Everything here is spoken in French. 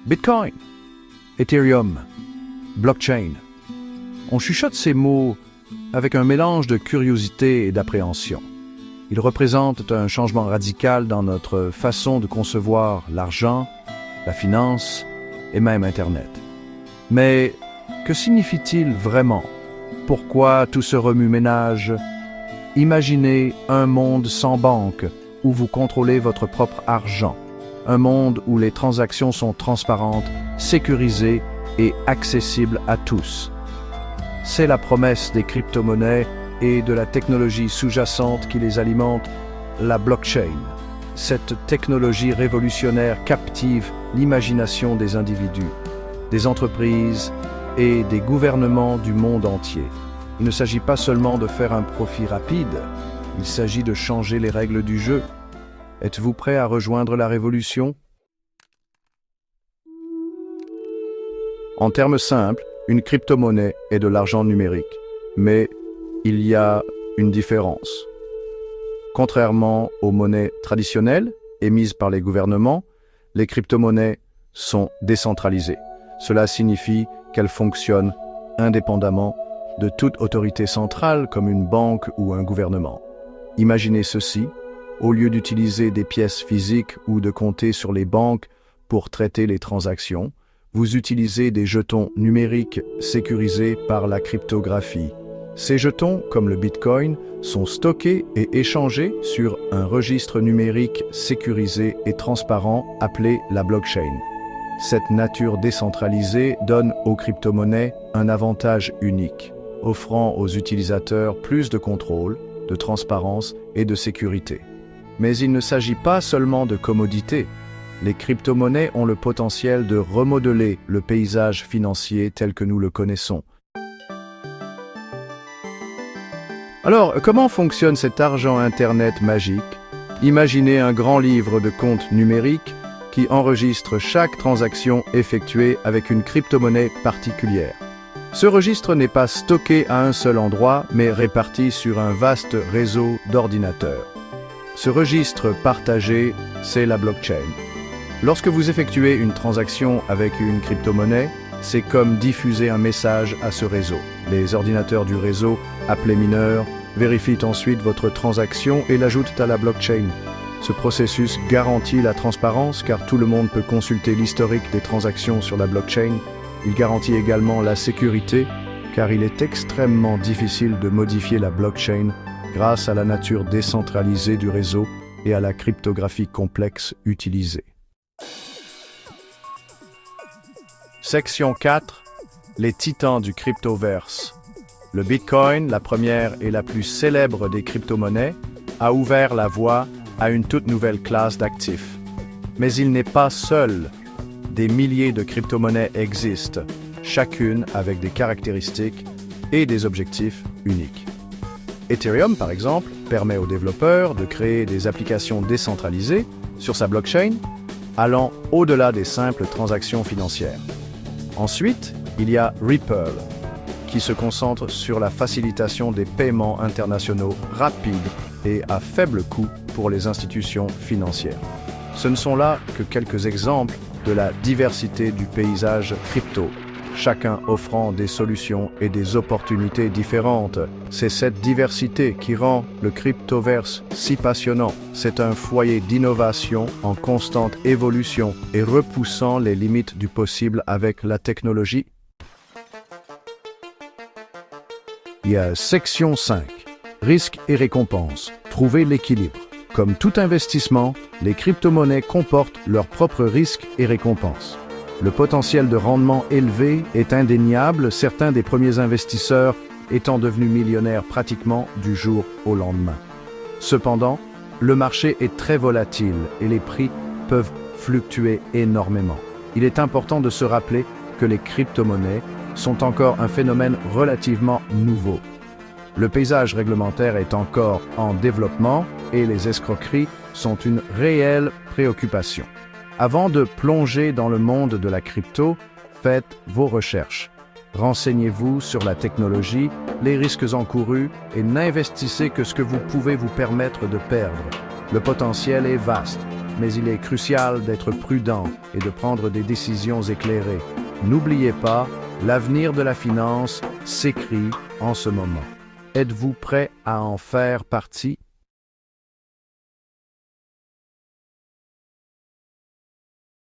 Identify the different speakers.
Speaker 1: Bitcoin, Ethereum, blockchain. On chuchote ces mots avec un mélange de curiosité et d'appréhension. Ils représentent un changement radical dans notre façon de concevoir l'argent, la finance et même Internet. Mais que signifie-t-il vraiment? Pourquoi tout ce remue-ménage? Imaginez un monde sans banque, où vous contrôlez votre propre argent. Un monde où les transactions sont transparentes, sécurisées et accessibles à tous. C'est la promesse des crypto-monnaies et de la technologie sous-jacente qui les alimente, la blockchain. Cette technologie révolutionnaire captive l'imagination des individus, des entreprises et des gouvernements du monde entier. Il ne s'agit pas seulement de faire un profit rapide, il s'agit de changer les règles du jeu. Êtes-vous prêt à rejoindre la révolution? En termes simples, une crypto-monnaie est de l'argent numérique, mais il y a une différence. Contrairement aux monnaies traditionnelles émises par les gouvernements, les crypto-monnaies sont décentralisées. Cela signifie qu'elles fonctionnent indépendamment de toute autorité centrale comme une banque ou un gouvernement. Imaginez ceci. Au lieu d'utiliser des pièces physiques ou de compter sur les banques pour traiter les transactions, vous utilisez des jetons numériques sécurisés par la cryptographie. Ces jetons, comme le Bitcoin, sont stockés et échangés sur un registre numérique sécurisé et transparent appelé la blockchain. Cette nature décentralisée donne aux crypto-monnaies un avantage unique, offrant aux utilisateurs plus de contrôle, de transparence et de sécurité. Mais il ne s'agit pas seulement de commodité. Les crypto-monnaies ont le potentiel de remodeler le paysage financier tel que nous le connaissons. Alors, comment fonctionne cet argent Internet magique? Imaginez un grand livre de compte numérique qui enregistre chaque transaction effectuée avec une crypto-monnaie particulière. Ce registre n'est pas stocké à un seul endroit, mais réparti sur un vaste réseau d'ordinateurs. Ce registre partagé, c'est la blockchain. Lorsque vous effectuez une transaction avec une crypto-monnaie, c'est comme diffuser un message à ce réseau. Les ordinateurs du réseau, appelés mineurs, vérifient ensuite votre transaction et l'ajoutent à la blockchain. Ce processus garantit la transparence car tout le monde peut consulter l'historique des transactions sur la blockchain. Il garantit également la sécurité car il est extrêmement difficile de modifier la blockchain grâce à la nature décentralisée du réseau et à la cryptographie complexe utilisée. Section 4. Les titans du cryptoverse. Le Bitcoin, la première et la plus célèbre des crypto-monnaies, a ouvert la voie à une toute nouvelle classe d'actifs. Mais il n'est pas seul. Des milliers de crypto-monnaies existent, chacune avec des caractéristiques et des objectifs uniques. Ethereum, par exemple, permet aux développeurs de créer des applications décentralisées sur sa blockchain, allant au-delà des simples transactions financières. Ensuite, il y a Ripple, qui se concentre sur la facilitation des paiements internationaux rapides et à faible coût pour les institutions financières. Ce ne sont là que quelques exemples de la diversité du paysage crypto, chacun offrant des solutions et des opportunités différentes. C'est cette diversité qui rend le cryptoverse si passionnant. C'est un foyer d'innovation en constante évolution et repoussant les limites du possible avec la technologie. Il y a section 5. Risques et récompenses. Trouver l'équilibre. Comme tout investissement, les crypto-monnaies comportent leurs propres risques et récompenses. Le potentiel de rendement élevé est indéniable, certains des premiers investisseurs étant devenus millionnaires pratiquement du jour au lendemain. Cependant, le marché est très volatile et les prix peuvent fluctuer énormément. Il est important de se rappeler que les crypto-monnaies sont encore un phénomène relativement nouveau. Le paysage réglementaire est encore en développement et les escroqueries sont une réelle préoccupation. Avant de plonger dans le monde de la crypto, faites vos recherches. Renseignez-vous sur la technologie, les risques encourus et n'investissez que ce que vous pouvez vous permettre de perdre. Le potentiel est vaste. mais il est crucial d'être prudent et de prendre des décisions éclairées. N'oubliez pas, l'avenir de la finance s'écrit en ce moment. Êtes-vous prêt à en faire partie?